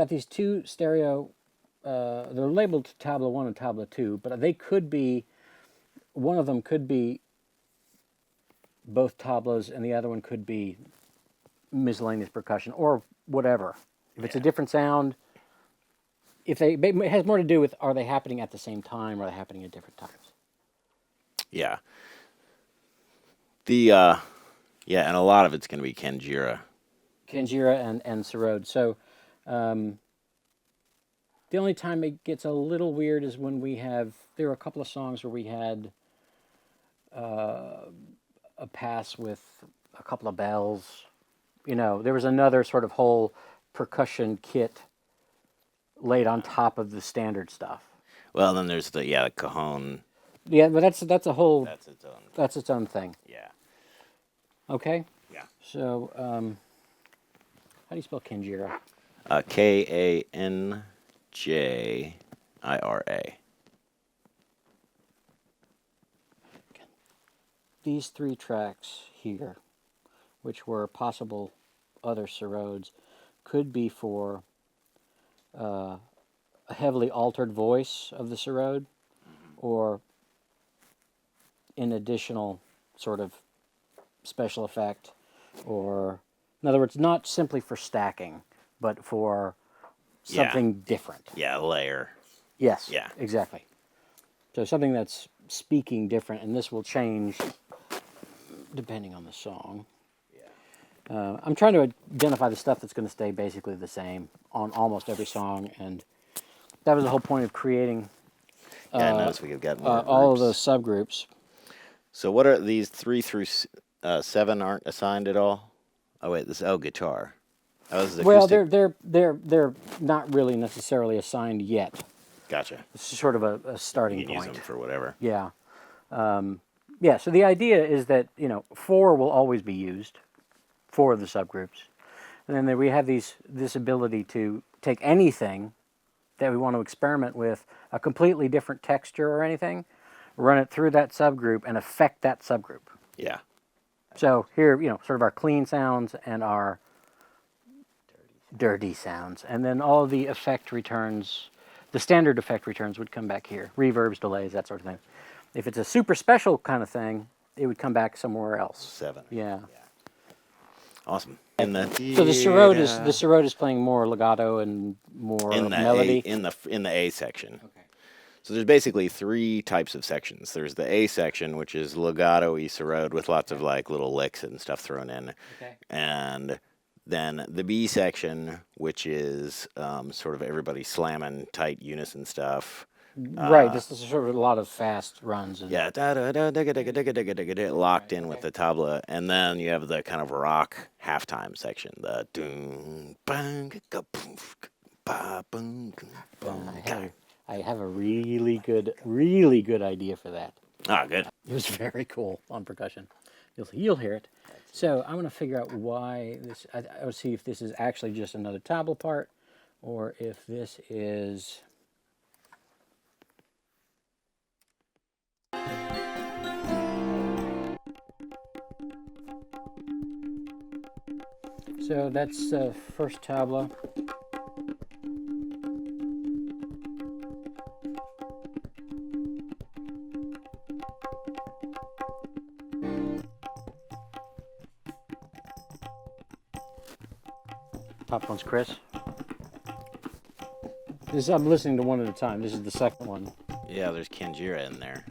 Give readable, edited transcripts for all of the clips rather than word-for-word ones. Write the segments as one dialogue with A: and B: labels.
A: got these two stereo. They're labeled Tabla 1 and Tabla 2, but they could be. One of them could be both tablas, and the other one could be miscellaneous percussion or whatever. If it's a different sound, it has more to do with, are they happening at the same time or are they happening at different times?
B: Yeah. And a lot of it's going to be Kanjira.
A: Kanjira and Sarod. So the only time it gets a little weird is when there were a couple of songs where we had a pass with a couple of bells. There was another sort of whole percussion kit laid on top of the standard stuff.
B: Well, then there's the cajon.
A: Yeah, but that's a whole.
B: That's its own.
A: That's its own thing.
B: Yeah.
A: Okay.
B: Yeah.
A: So, how do you spell Kanjira?
B: Kanjira.
A: These three tracks here, which were possible other Sarods, could be for a heavily altered voice of the Sarod, or an additional sort of special effect, or, in other words, not simply for stacking, but for something different.
B: Yeah, layer.
A: Yes.
B: Yeah.
A: Exactly. So something that's speaking different, and this will change depending on the song. Yeah. I'm trying to identify the stuff that's going to stay basically the same on almost every song, and that was the whole point of creating.
B: I noticed we could get more
A: all of those subgroups.
B: So what are these 3 through 7 aren't assigned at all? Oh wait, guitar. Oh, this is acoustic.
A: Well, they're not really necessarily assigned yet.
B: Gotcha.
A: It's sort of a starting
B: You can
A: point.
B: use them for whatever.
A: Yeah. Yeah, so the idea is that, 4 will always be used, 4 of the subgroups. And then we have this ability to take anything that we want to experiment with, a completely different texture or anything, run it through that subgroup and affect that subgroup.
B: Yeah.
A: So here, sort of our clean sounds and our dirty sounds. And then all the effect returns, the standard effect returns would come back here. Reverbs, delays, that sort of thing. If it's a super special kind of thing, it would come back somewhere else.
B: 7.
A: Yeah.
B: Awesome.
A: So the Sarod is playing more legato and more melody
B: in the A section.
A: Okay.
B: So there's basically 3 types of sections. There's the A section, which is legato-y Sarod with lots of little licks and stuff thrown in.
A: Okay.
B: And then the B section, which is sort of everybody slamming tight unison stuff.
A: Right, this is sort of a lot of fast runs. And
B: locked in with the tabla. And then you have the kind of rock halftime section, the doom, bang,
A: I have a really good idea for that.
B: Ah, good.
A: It was very cool on percussion. You'll hear it. So I'm going to figure out why this. I will see if this is actually just another tabla part, or if this is. So that's first tabla. Top one's Chris. I'm listening to one at a time. This is the second one.
B: Yeah, there's Kanjira in there.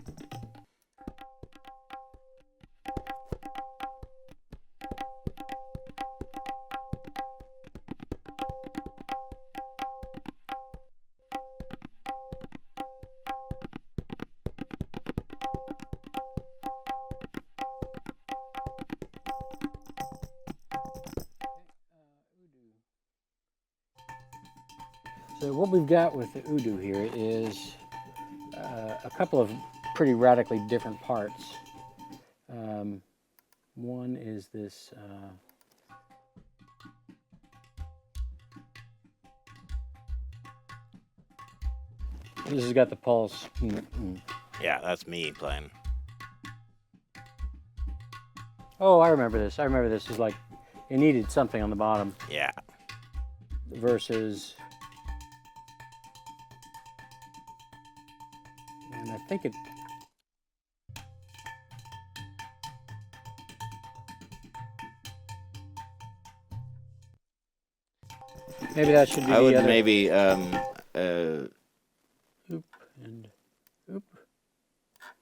A: So what we've got with the Udu here is a couple of pretty radically different parts. One is this this has got the pulse.
B: Yeah, that's me playing.
A: Oh, I remember this. It was like it needed something on the bottom.
B: Yeah.
A: Versus And I think it... Maybe that should be
B: I
A: the
B: would
A: other...
B: maybe
A: Oop and oop.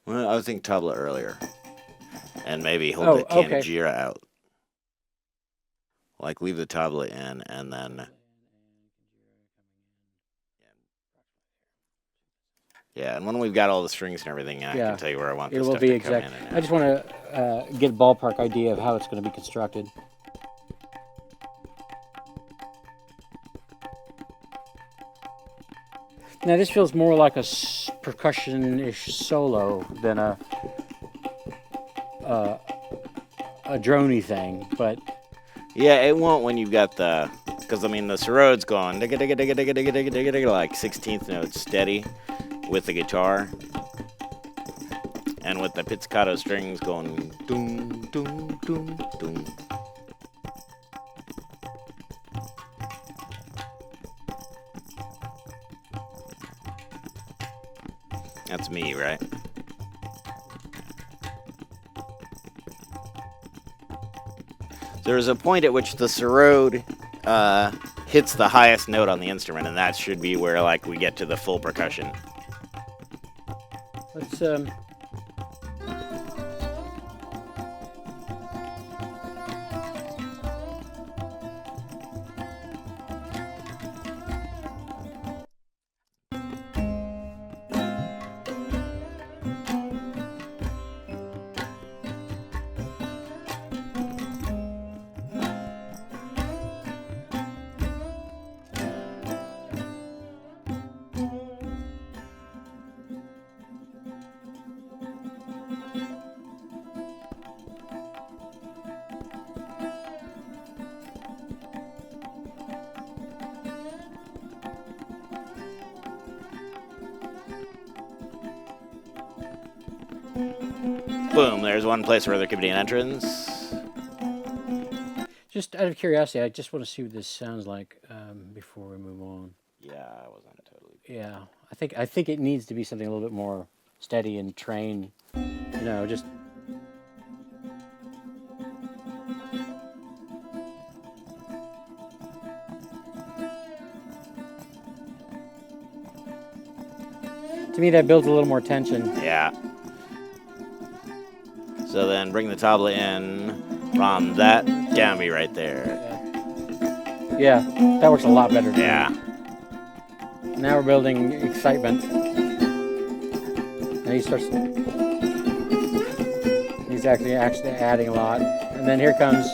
B: well, I was thinking tabla earlier, and maybe hold the
A: okay.
B: Kanjira out. Like leave the tabla in, and then yeah. And when we've got all the strings and everything, I can tell you where I want this stuff to come in. And
A: I just want to get a ballpark idea of how it's going to be constructed. Now this feels more like a percussion-ish solo than a droney thing, but
B: yeah, it won't when you've got the, because I mean the Sarod's going digga digga digga digga digga digga digga digga like 16th notes steady with the guitar, and with the pizzicato strings going doom doom doom doom. That's me, right? There's a point at which the Sarod hits the highest note on the instrument, and that should be where like we get to the full percussion.
A: let's
B: Boom, there's one place where there could be an entrance.
A: just out of curiosity, I just want to see what this sounds like before we move on.
B: Yeah, I wasn't totally.
A: Yeah, I think it needs to be something a little bit more steady and train. You know, just. To me, that builds a little more tension.
B: Yeah. So then bring the tabla in from that downbeat right there.
A: Yeah, that works a lot better.
B: Yeah.
A: Now we're building excitement. And he starts. He's actually adding a lot. And then here comes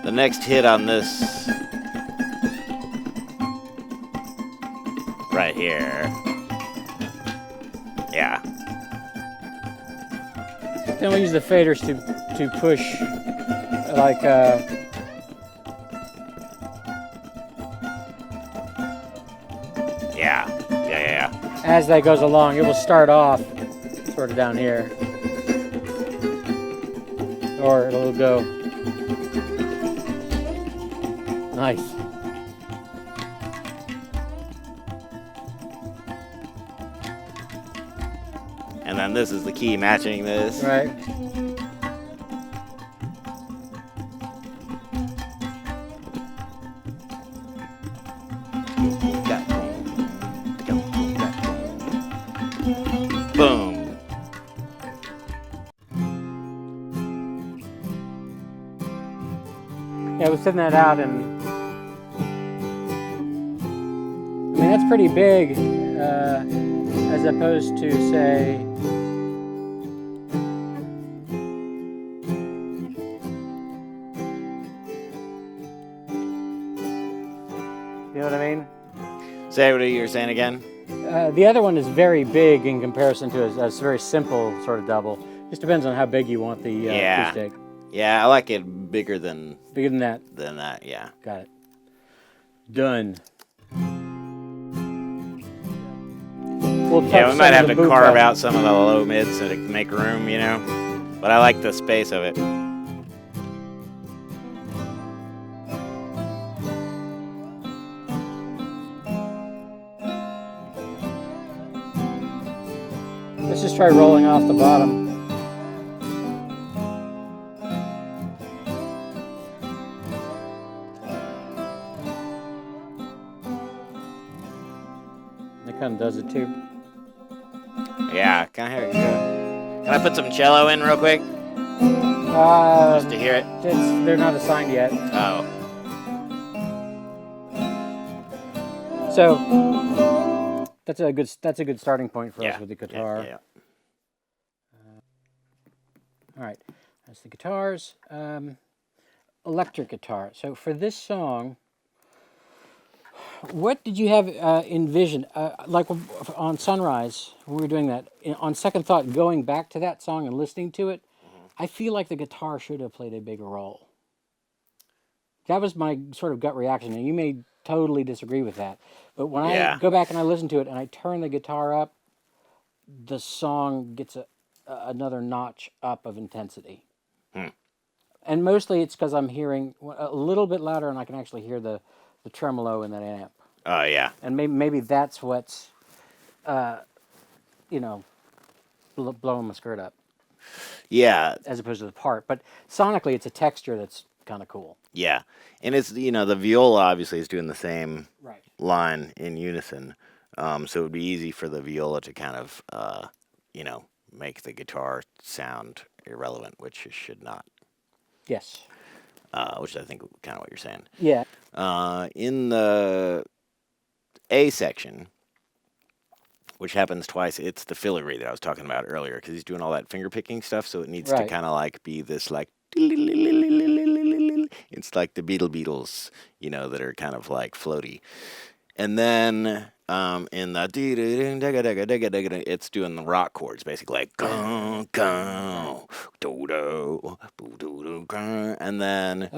B: the next hit on this right here. Yeah.
A: Then we use the faders to push, like
B: yeah.
A: As that goes along, it will start off sort of down here, or it'll go nice.
B: And then this is the key matching this.
A: Right.
B: Boom.
A: Yeah, we're sending that out, and I mean that's pretty big, as opposed to say. You know what I mean?
B: Say what you were saying again.
A: The other one is very big in comparison to a very simple sort of double. Just depends on how big you want the acoustic.
B: Yeah, I like it bigger than
A: that.
B: Yeah.
A: Got it. Done. We'll
B: Yeah, we might have to carve out some of the low mids to make room, you know. But I like the space of it.
A: Let's just try rolling off the bottom. That kind of does it too.
B: Yeah, can I hear it? Can I put some cello in real quick? Just to hear it?
A: They're not assigned yet.
B: Oh.
A: So that's a good starting point for us with the guitar.
B: Yeah.
A: All right, that's the guitars. Electric guitar. So for this song, what did you have envisioned? Like on Sunrise, when we were doing that, on second thought, going back to that song and listening to it, I feel like the guitar should have played a bigger role. That was my sort of gut reaction, and you may totally disagree with that. But when I go back and I listen to it and I turn the guitar up, the song gets another notch up of intensity. And mostly it's because I'm hearing a little bit louder and I can actually hear the tremolo in that amp.
B: Oh, yeah.
A: And maybe that's what's, blowing my skirt up.
B: Yeah.
A: As opposed to the part. But sonically, it's a texture that's kind of cool.
B: Yeah. And it's, the viola obviously is doing the same line in unison. So it would be easy for the viola to kind of, make the guitar sound irrelevant, which it should not.
A: Yes.
B: Which I think kind of what you're saying.
A: Yeah.
B: In the A section, which happens twice, it's the filigree that I was talking about earlier, because he's doing all that finger picking stuff, so it needs to kind of like be this like, it's like the Beatles, that are kind of like floaty. And then in the it's doing the rock chords, basically like and then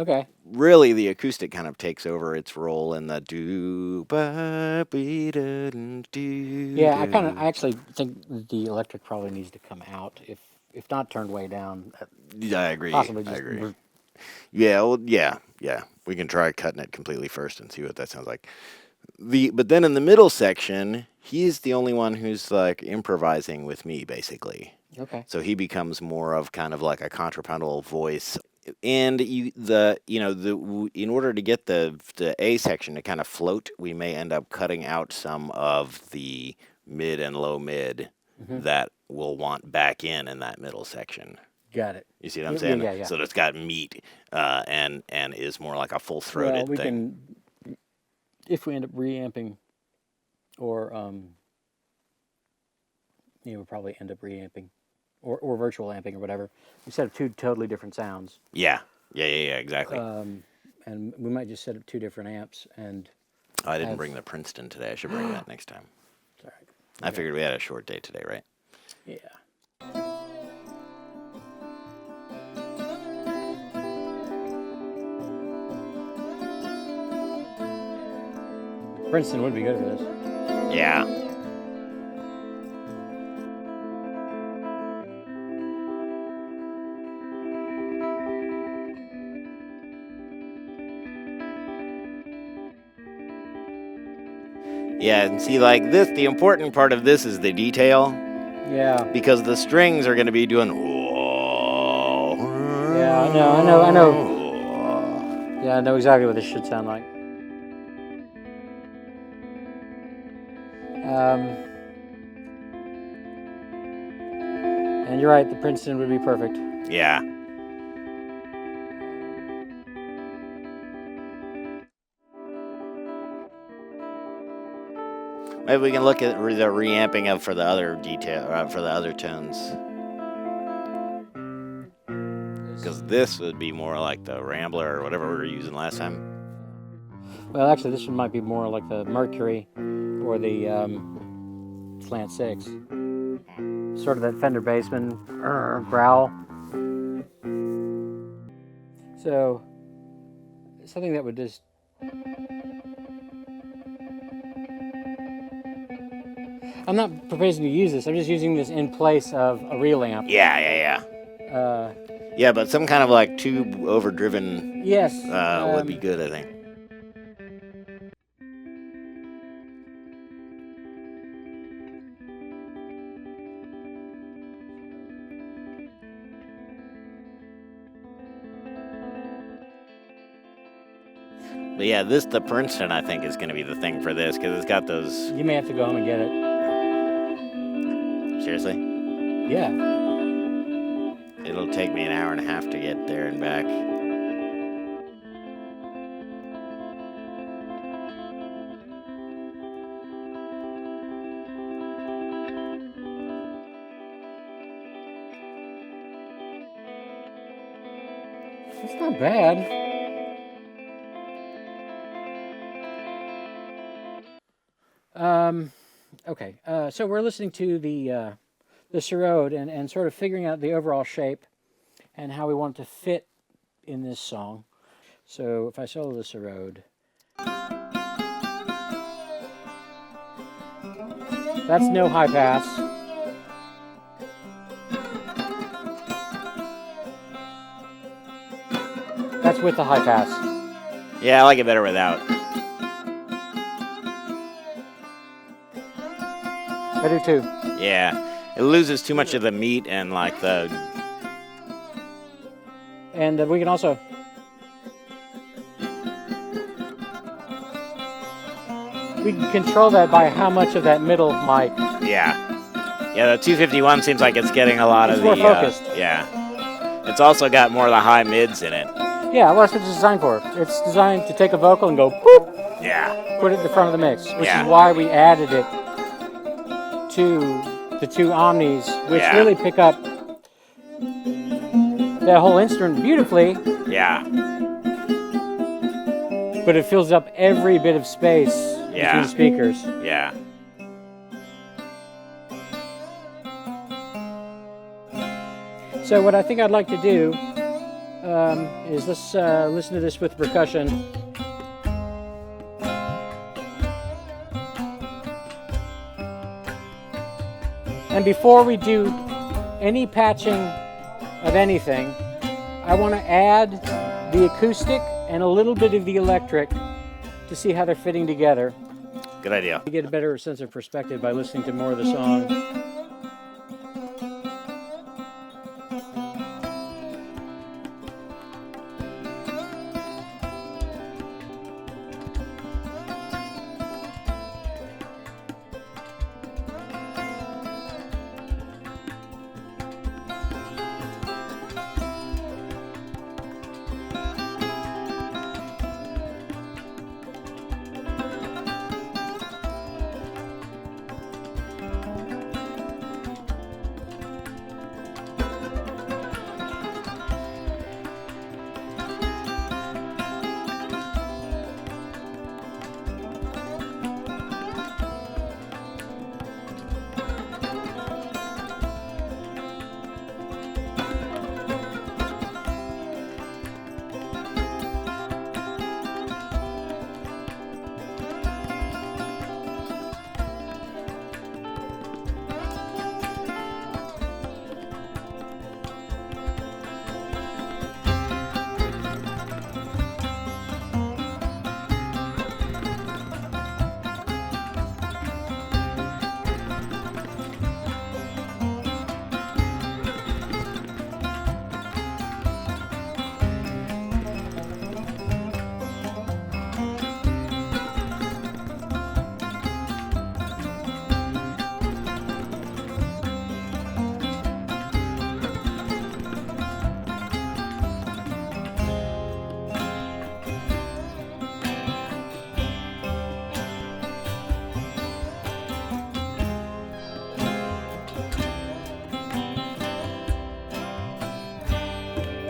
B: really the acoustic kind of takes over its role in the do.
A: Yeah, I actually think the electric probably needs to come out, if not turned way down.
B: I agree.
A: Possibly just
B: I agree. Yeah, well, yeah. We can try cutting it completely first and see what that sounds like. But then in the middle section, he's the only one who's like improvising with me, basically.
A: Okay.
B: So he becomes more of kind of like a contrapuntal voice. And in order to get the A section to kind of float, we may end up cutting out some of the mid and low mid that we'll want back in that middle section.
A: Got it.
B: You see what I'm saying?
A: Yeah.
B: So it's got meat and is more like a full-throated thing.
A: If we end up reamping, or we'll probably end up reamping, or virtual amping or whatever. We set up two totally different sounds.
B: Yeah, exactly.
A: And we might just set up two different amps. And
B: I didn't bring the Princeton today. I should bring that next time.
A: All right.
B: I figured we had a short day today, right?
A: Yeah. Princeton would be good for this.
B: Yeah. Yeah, and see, like this, the important part of this is the detail.
A: Yeah.
B: Because the strings are going to be doing.
A: Yeah, I know. Yeah, I know exactly what this should sound like. And you're right, the Princeton would be perfect.
B: Yeah. Maybe we can look at the reamping of for the other detail, for the other tones. Because this would be more like the Rambler or whatever we were using last time.
A: Well, actually, this one might be more like the Mercury or the Slant 6. Sort of that Fender Bassman growl. So, something that would just... I'm not proposing to use this. I'm just using this in place of a real amp.
B: Yeah. Yeah, but some kind of like tube overdriven would be good, I think. But yeah, the Princeton, I think, is going to be the thing for this, because it's got those...
A: You may have to go home and get it.
B: Seriously?
A: Yeah.
B: It'll take me an hour and a half to get there and back.
A: It's not bad. Okay, so we're listening to the Sarod and sort of figuring out the overall shape and how we want it to fit in this song. So if I solo the Sarod, that's no high pass. That's with the high pass.
B: Yeah, I like it better without.
A: I do too.
B: Yeah, it loses too much of the meat and like the...
A: And we can also... We can control that by how much of that middle mic.
B: Yeah. Yeah, the 251 seems like it's getting a lot
A: It's
B: of
A: more
B: the...
A: focused.
B: Yeah. It's also got more of the high mids in it.
A: Yeah, well, that's what it's designed for. It's designed to take a vocal and go boop,
B: Yeah.
A: put it in the front of the mix, which
B: Yeah.
A: is why we added it to the two omnis, which
B: Yeah.
A: really pick up that whole instrument beautifully,
B: Yeah.
A: but it fills up every bit of space
B: Yeah.
A: between the speakers.
B: Yeah.
A: So what I think I'd like to do is let's listen to this with percussion. And before we do any patching of anything, I want to add the acoustic and a little bit of the electric to see how they're fitting together.
B: Good idea.
A: You get a better sense of perspective by listening to more of the song.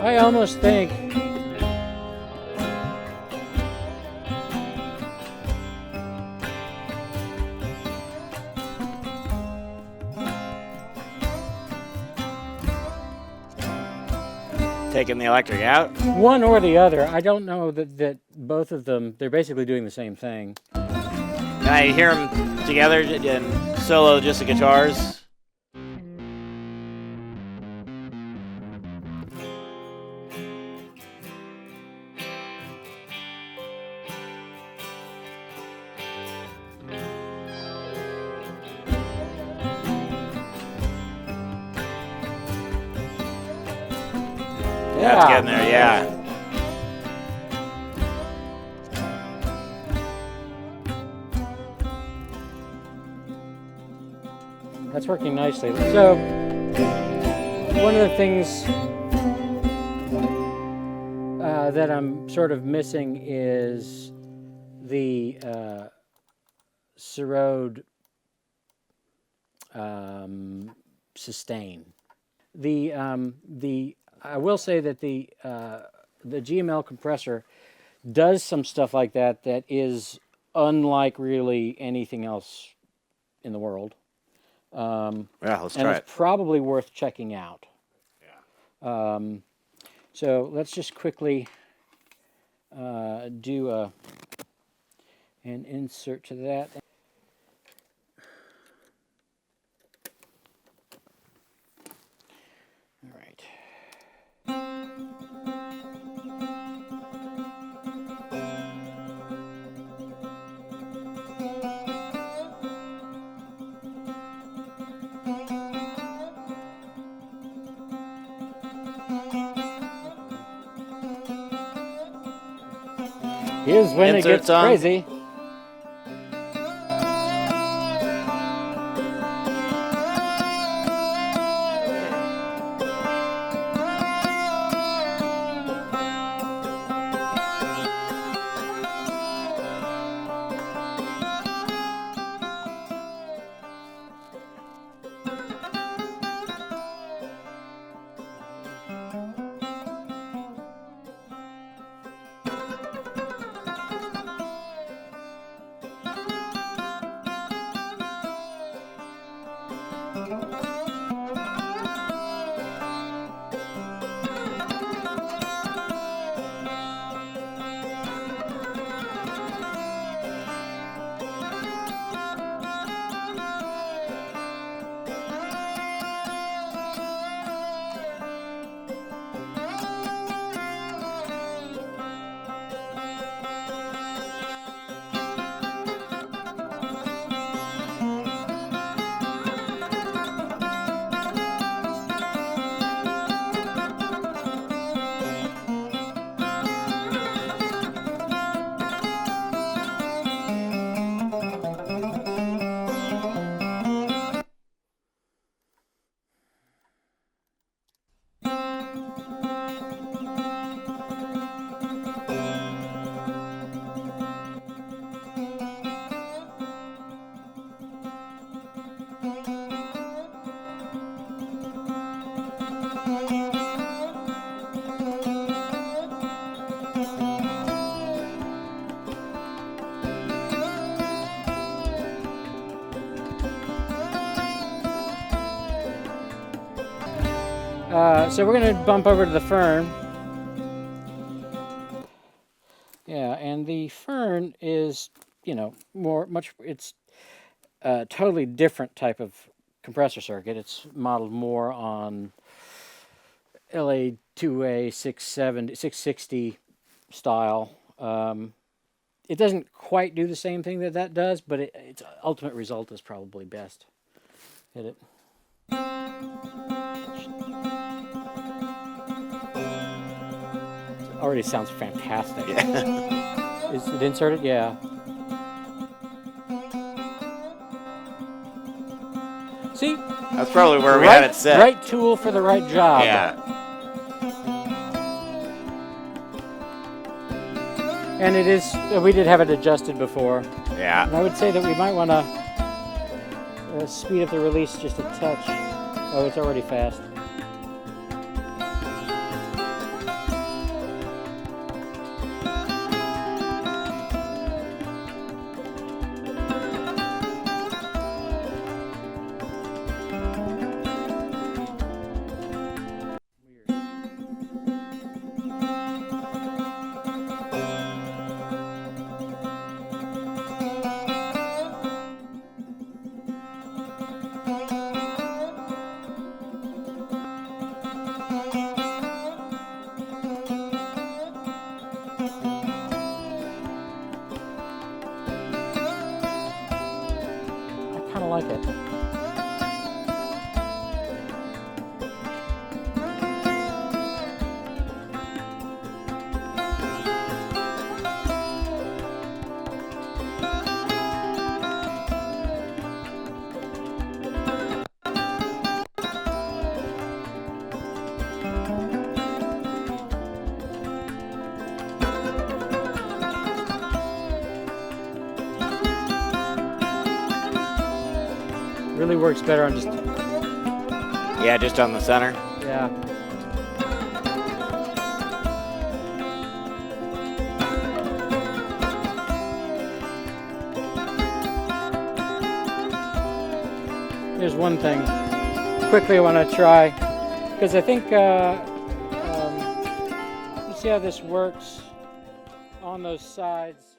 A: I almost think
B: Taking the electric out?
A: one or the other. I don't know that both of them, they're basically doing the same thing.
B: Can I hear them together and solo just the guitars? Yeah, it's getting there, yeah.
A: it's working nicely. So one of the things that I'm sort of missing is the Sarod sustain. I will say that the GML compressor does some stuff like that that is unlike really anything else in the world.
B: Yeah, let's
A: and
B: try
A: it's probably worth checking out. Yeah. So let's just quickly do an insert to that. All right. Here's when
B: Inserts
A: it gets
B: on.
A: crazy. So we're going to bump over to the Fern. Yeah, and the Fern is, it's a totally different type of compressor circuit. It's modeled more on LA2A 660 style. It doesn't quite do the same thing that does, but its ultimate result is probably best. Hit it. It already sounds fantastic.
B: Yeah.
A: Is it inserted? Yeah. See?
B: That's probably where we had it set.
A: Right tool for the right job.
B: Yeah.
A: And it is, we did have it adjusted before.
B: Yeah.
A: And I would say that we might want to speed up the release just a touch. Oh, it's already fast. I kind of like it. really works better on just,
B: Yeah, just on the center.
A: yeah. Here's one thing quickly I want to try, because I think let's see how this works on those sides.